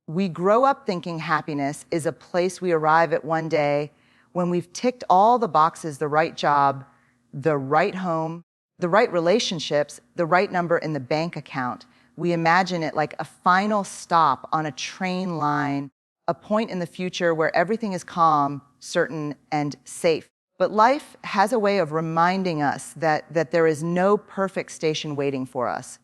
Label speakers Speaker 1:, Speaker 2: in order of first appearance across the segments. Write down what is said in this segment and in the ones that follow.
Speaker 1: We grow up thinking happiness is a place we arrive at one day when we've ticked all the boxes: the right job, the right home, the right relationships, the right number in the bank account. We imagine it like a final stop on a train line, a point in the future where everything is calm, certain, and safe. But life has a way of reminding us that there is no perfect station waiting for us.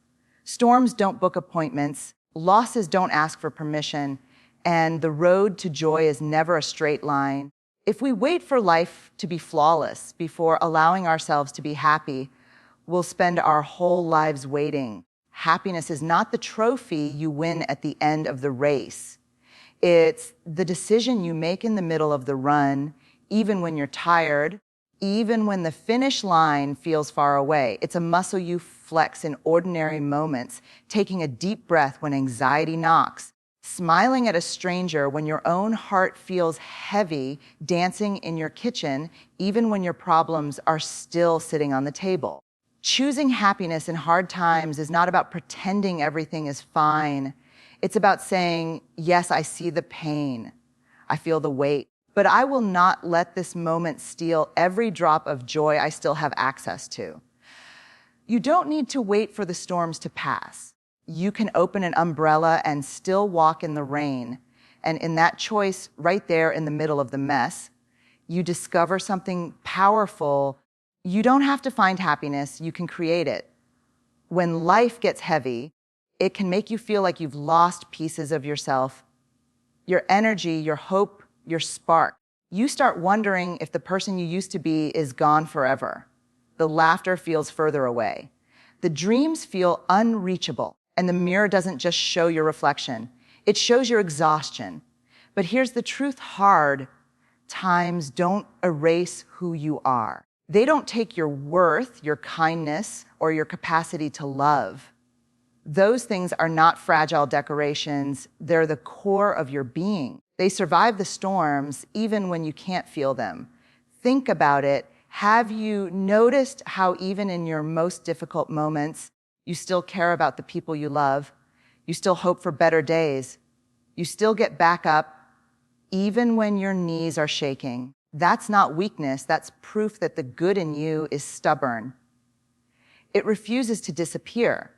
Speaker 1: Storms don't book appointments, losses don't ask for permission, and the road to joy is never a straight line. If we wait for life to be flawless before allowing ourselves to be happy, we'll spend our whole lives waiting. Happiness is not the trophy you win at the end of the race. It's the decision you make in the middle of the run, even when you're tired, even when the finish line feels far away. It's a muscle you flex in ordinary moments, taking a deep breath when anxiety knocks, smiling at a stranger when your own heart feels heavy, dancing in your kitchen, even when your problems are still sitting on the table. Choosing happiness in hard times is not about pretending everything is fine. It's about saying, yes, I see the pain. I feel the weight, but I will not let this moment steal every drop of joy I still have access to. You don't need to wait for the storms to pass. You can open an umbrella and still walk in the rain. And in that choice, right there in the middle of the mess, you discover something powerful. You don't have to find happiness, you can create it. When life gets heavy, it can make you feel like you've lost pieces of yourself, your energy, your hope, your spark. You start wondering if the person you used to be is gone forever. The laughter feels further away. The dreams feel unreachable, and the mirror doesn't just show your reflection, it shows your exhaustion. But here's the truth: hard times don't erase who you are. They don't take your worth, your kindness, or your capacity to love. Those things are not fragile decorations. They're the core of your being. They survive the storms even when you can't feel them. Think about it. Have you noticed how even in your most difficult moments, you still care about the people you love? You still hope for better days. You still get back up even when your knees are shaking. That's not weakness. That's proof that the good in you is stubborn. It refuses to disappear.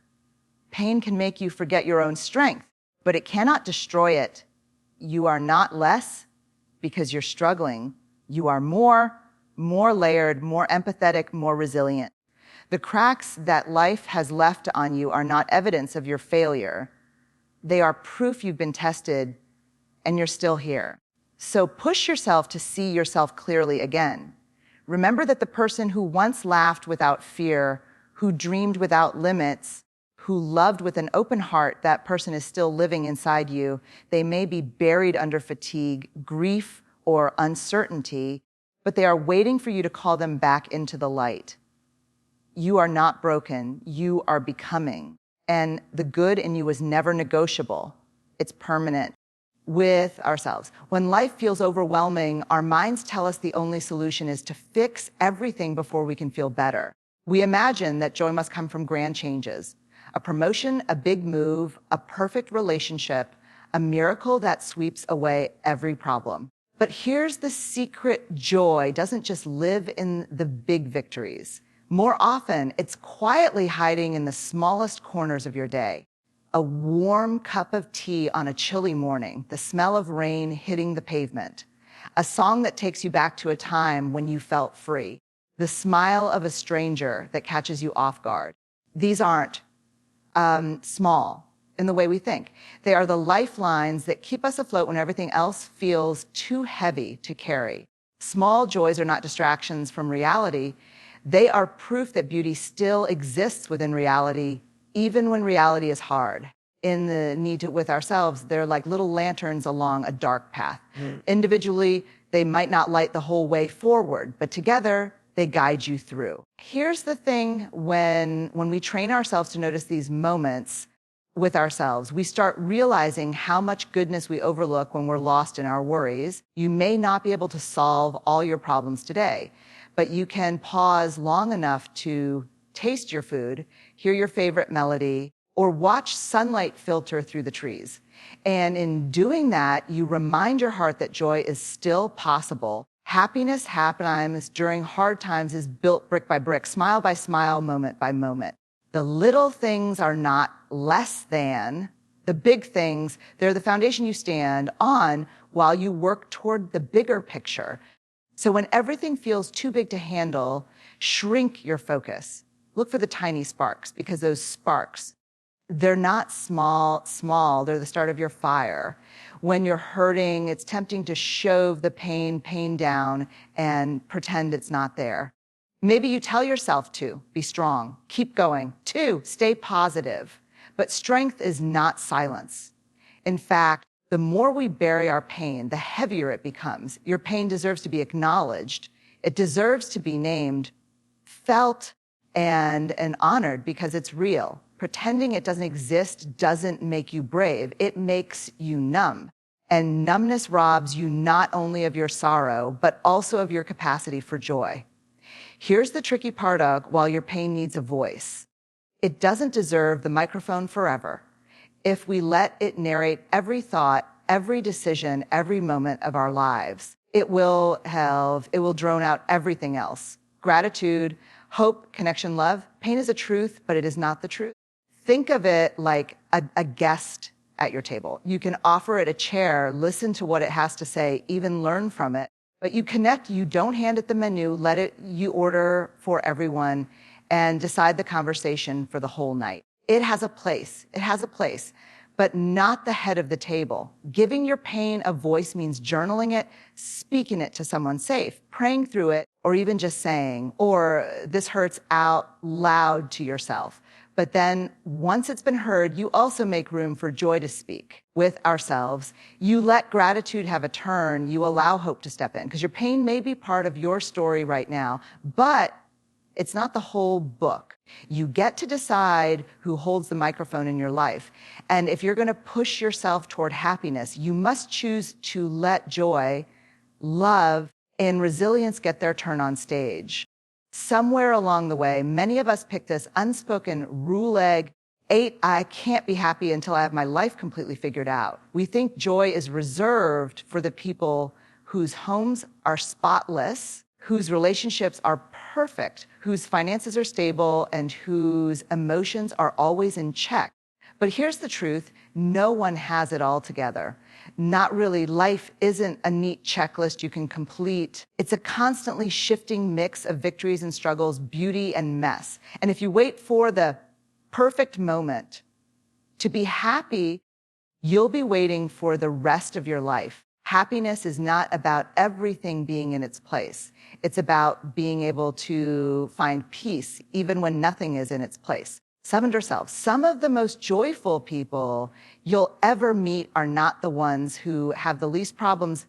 Speaker 1: Pain can make you forget your own strength, but it cannot destroy it. You are not less because you're struggling. You are more layered, more empathetic, more resilient. The cracks that life has left on you are not evidence of your failure. They are proof you've been tested and you're still here. So push yourself to see yourself clearly again. Remember that the person who once laughed without fear, who dreamed without limits, who loved with an open heart, that person is still living inside you. They may be buried under fatigue, grief, or uncertainty, but they are waiting for you to call them back into the light. You are not broken. You are becoming. And the good in you is never negotiable. It's permanent. With ourselves. When life feels overwhelming, our minds tell us the only solution is to fix everything before we can feel better. We imagine that joy must come from grand changes. A promotion, a big move, a perfect relationship, a miracle that sweeps away every problem. But here's the secret: joy doesn't just live in the big victories. More often, it's quietly hiding in the smallest corners of your day. A warm cup of tea on a chilly morning, the smell of rain hitting the pavement, a song that takes you back to a time when you felt free, the smile of a stranger that catches you off guard. These aren't small in the way we think. They are the lifelines that keep us afloat when everything else feels too heavy to carry. Small joys are not distractions from reality. They are proof that beauty still exists within reality, even when reality is hard. In the need to with ourselves, they're like little lanterns along a dark path. Individually, they might not light the whole way forward, but together, they guide you through. Here's the thing: when we train ourselves to notice these moments with ourselves, we start realizing how much goodness we overlook when we're lost in our worries. You may not be able to solve all your problems today, but you can pause long enough to taste your food, hear your favorite melody, or watch sunlight filter through the trees. And in doing that, you remind your heart that joy is still possible. Happiness happens during hard times is built brick by brick, smile by smile, moment by moment. The little things are not less than the big things. They're the foundation you stand on while you work toward the bigger picture. So when everything feels too big to handle, shrink your focus. Look for the tiny sparks, because those sparks, they're not small, they're the start of your fire. When you're hurting, it's tempting to shove the pain down and pretend it's not there. Maybe you tell yourself to be strong, keep going. 2, stay positive. But strength is not silence. In fact, the more we bury our pain, the heavier it becomes. Your pain deserves to be acknowledged. It deserves to be named, felt, and honored, because it's real. Pretending it doesn't exist doesn't make you brave. It makes you numb. And numbness robs you not only of your sorrow, but also of your capacity for joy. Here's the tricky part of while your pain needs a voice. It doesn't deserve the microphone forever. If we let it narrate every thought, every decision, every moment of our lives, it will drone out everything else. Gratitude, hope, connection, love. Pain is a truth, but it is not the truth. Think of it like a guest at your table. You can offer it a chair, listen to what it has to say, even learn from it. But you connect, you don't hand it the menu, you order for everyone and decide the conversation for the whole night. It has a place, but not the head of the table. Giving your pain a voice means journaling it, speaking it to someone safe, praying through it, or even just saying, or this hurts out loud to yourself. But then once it's been heard, you also make room for joy to speak with ourselves. You let gratitude have a turn. You allow hope to step in, because your pain may be part of your story right now, but it's not the whole book. You get to decide who holds the microphone in your life. And if you're going to push yourself toward happiness, you must choose to let joy, love, and resilience get their turn on stage. Somewhere along the way, many of us pick this unspoken rule egg, 8, I can't be happy until I have my life completely figured out. We think joy is reserved for the people whose homes are spotless, whose relationships are perfect, whose finances are stable, and whose emotions are always in check. But here's the truth, no one has it all together. Not really. Life isn't a neat checklist you can complete. It's a constantly shifting mix of victories and struggles, beauty and mess. And if you wait for the perfect moment to be happy, you'll be waiting for the rest of your life. Happiness is not about everything being in its place. It's about being able to find peace even when nothing is in its place. Some of the most joyful people you'll ever meet are not the ones who have the least problems.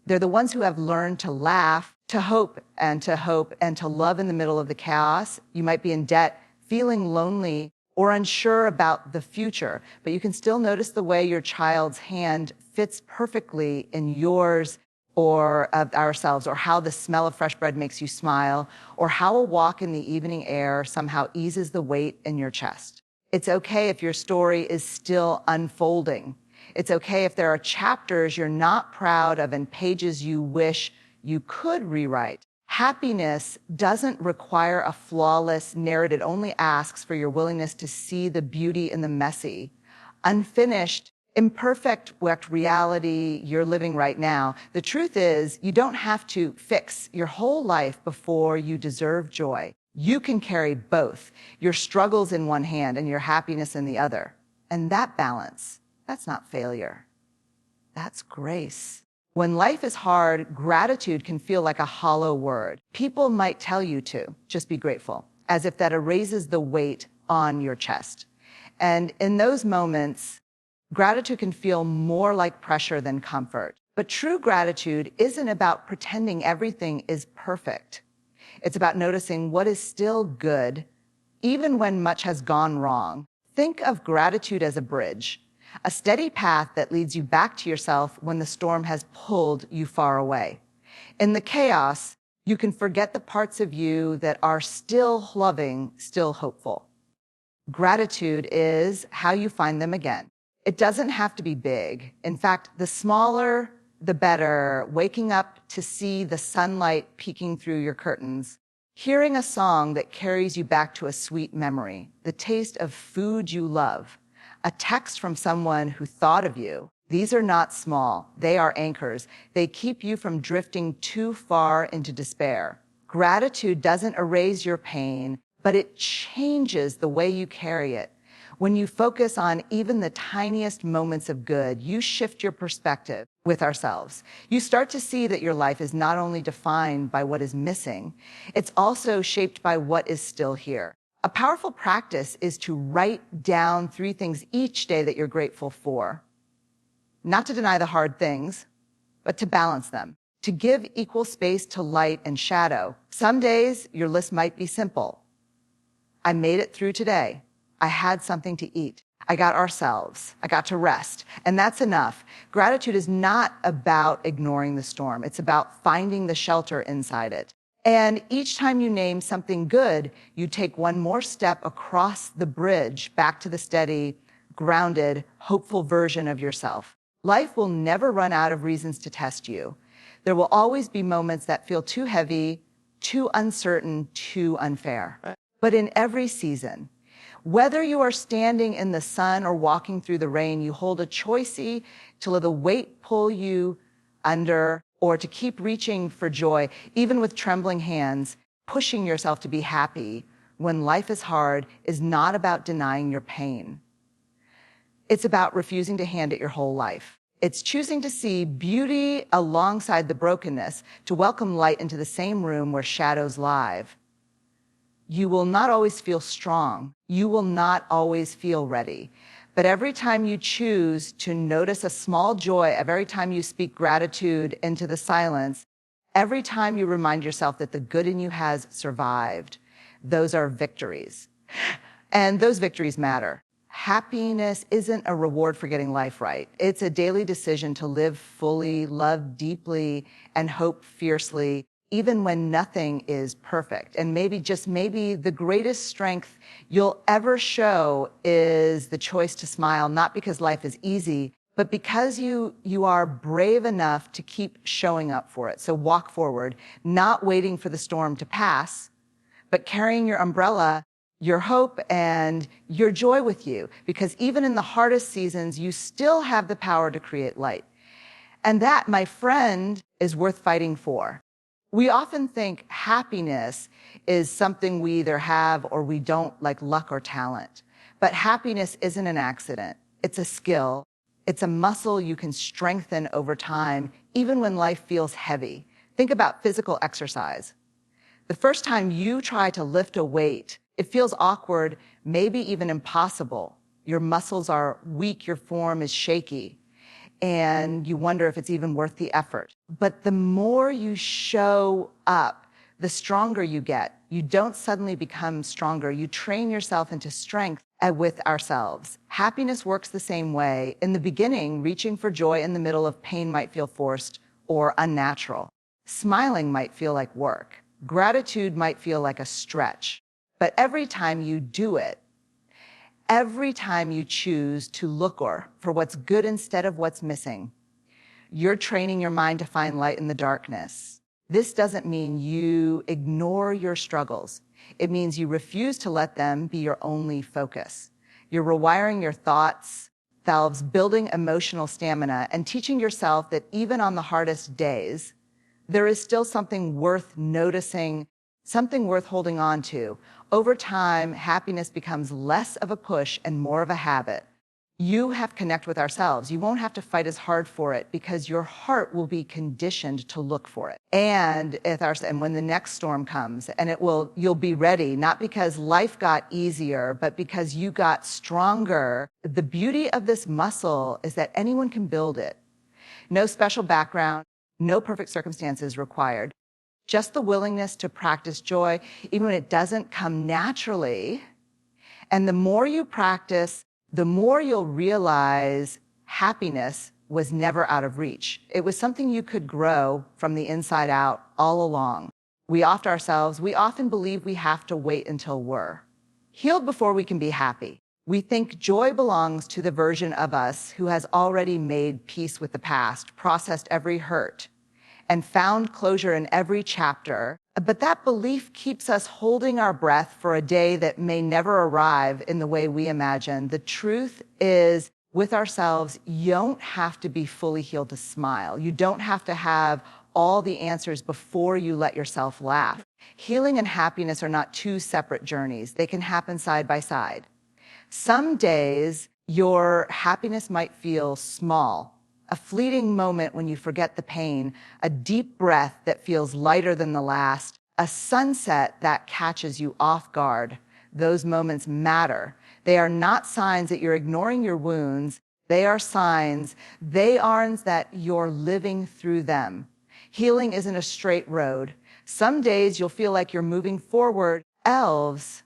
Speaker 1: They're the ones who have learned to laugh, to hope, and to love in the middle of the chaos. You might be in debt, feeling lonely, or unsure about the future, but you can still notice the way your child's hand fits perfectly in yours or of ourselves, or how the smell of fresh bread makes you smile, or how a walk in the evening air somehow eases the weight in your chest. It's okay if your story is still unfolding. It's okay if there are chapters you're not proud of and pages you wish you could rewrite. Happiness doesn't require a flawless narrative. It only asks for your willingness to see the beauty in the messy, unfinished, imperfect reality you're living right now. The truth is, you don't have to fix your whole life before you deserve joy. You can carry both, your struggles in one hand and your happiness in the other. And that balance, that's not failure. That's grace. When life is hard, gratitude can feel like a hollow word. People might tell you to just be grateful, as if that erases the weight on your chest. And in those moments, gratitude can feel more like pressure than comfort. But true gratitude isn't about pretending everything is perfect. It's about noticing what is still good, even when much has gone wrong. Think of gratitude as a bridge, a steady path that leads you back to yourself when the storm has pulled you far away. In the chaos, you can forget the parts of you that are still loving, still hopeful. Gratitude is how you find them again. It doesn't have to be big. In fact, the smaller, the better. Waking up to see the sunlight peeking through your curtains, hearing a song that carries you back to a sweet memory, the taste of food you love, a text from someone who thought of you. These are not small. They are anchors. They keep you from drifting too far into despair. Gratitude doesn't erase your pain, but it changes the way you carry it. When you focus on even the tiniest moments of good, you shift your perspective with ourselves. You start to see that your life is not only defined by what is missing, it's also shaped by what is still here. A powerful practice is to write down 3 things each day that you're grateful for. Not to deny the hard things, but to balance them, to give equal space to light and shadow. Some days your list might be simple. I made it through today. I had something to eat. I got ourselves. I got to rest. And that's enough. Gratitude is not about ignoring the storm. It's about finding the shelter inside it. And each time you name something good, you take one more step across the bridge back to the steady, grounded, hopeful version of yourself. Life will never run out of reasons to test you. There will always be moments that feel too heavy, too uncertain, too unfair. But in every season, whether you are standing in the sun or walking through the rain, you hold a choice to let the weight pull you under or to keep reaching for joy, even with trembling hands. Pushing yourself to be happy when life is hard is not about denying your pain. It's about refusing to hand it your whole life. It's choosing to see beauty alongside the brokenness, to welcome light into the same room where shadows live. You will not always feel strong. You will not always feel ready. But every time you choose to notice a small joy, every time you speak gratitude into the silence, every time you remind yourself that the good in you has survived, those are victories. And those victories matter. Happiness isn't a reward for getting life right. It's a daily decision to live fully, love deeply, and hope fiercely, even when nothing is perfect. And maybe, just maybe, the greatest strength you'll ever show is the choice to smile, not because life is easy, but because you are brave enough to keep showing up for it. So walk forward, not waiting for the storm to pass, but carrying your umbrella, your hope, and your joy with you. Because even in the hardest seasons, you still have the power to create light. And that, my friend, is worth fighting for. We often think happiness is something we either have or we don't, like luck or talent. But happiness isn't an accident. It's a skill. It's a muscle you can strengthen over time, even when life feels heavy. Think about physical exercise. The first time you try to lift a weight, it feels awkward, maybe even impossible. Your muscles are weak, your form is shaky, and you wonder if it's even worth the effort. But the more you show up, the stronger you get. You don't suddenly become stronger. You train yourself into strength with ourselves. Happiness works the same way. In the beginning, reaching for joy in the middle of pain might feel forced or unnatural. Smiling might feel like work. Gratitude might feel like a stretch. But every time you do it, every time you choose to look for what's good instead of what's missing, you're training your mind to find light in the darkness. This doesn't mean you ignore your struggles. It means you refuse to let them be your only focus. You're rewiring your thoughts, selves, building emotional stamina, and teaching yourself that even on the hardest days, there is still something worth noticing, something worth holding on to. Over time, happiness becomes less of a push and more of a habit. You have to connect with ourselves. You won't have to fight as hard for it because your heart will be conditioned to look for it. And when the next storm comes, you'll be ready, not because life got easier, but because you got stronger. The beauty of this muscle is that anyone can build it. No special background, no perfect circumstances required. Just the willingness to practice joy, even when it doesn't come naturally. And the more you practice, the more you'll realize happiness was never out of reach. It was something you could grow from the inside out all along. We often believe we have to wait until we're Healed before we can be happy. We think joy belongs to the version of us who has already made peace with the past, processed every hurt, and found closure in every chapter. But that belief keeps us holding our breath for a day that may never arrive in the way we imagine. The truth is, with ourselves, you don't have to be fully healed to smile. You don't have to have all the answers before you let yourself laugh. Healing and happiness are not two separate journeys. They can happen side by side. Some days, your happiness might feel small, a fleeting moment when you forget the pain, a deep breath that feels lighter than the last, a sunset that catches you off guard. Those moments matter. They are not signs that you're ignoring your wounds. They are signs that you're living through them. Healing isn't a straight road. Some days you'll feel like you're moving forward, elves.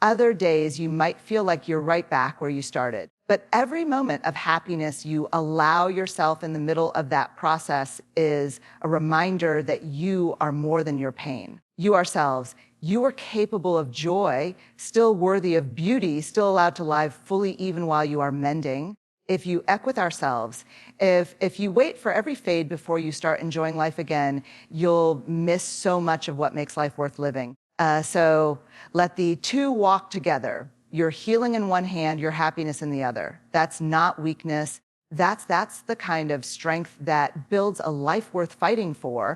Speaker 1: Other days you might feel like you're right back where you started. But every moment of happiness you allow yourself in the middle of that process is a reminder that you are more than your pain. You ourselves, you are capable of joy, still worthy of beauty, still allowed to live fully even while you are mending. If you eck with ourselves, if you wait for every fade before you start enjoying life again, you'll miss so much of what makes life worth living. So let the two walk together. Your healing in one hand, your happiness in the other. That's not weakness. That's the kind of strength that builds a life worth fighting for.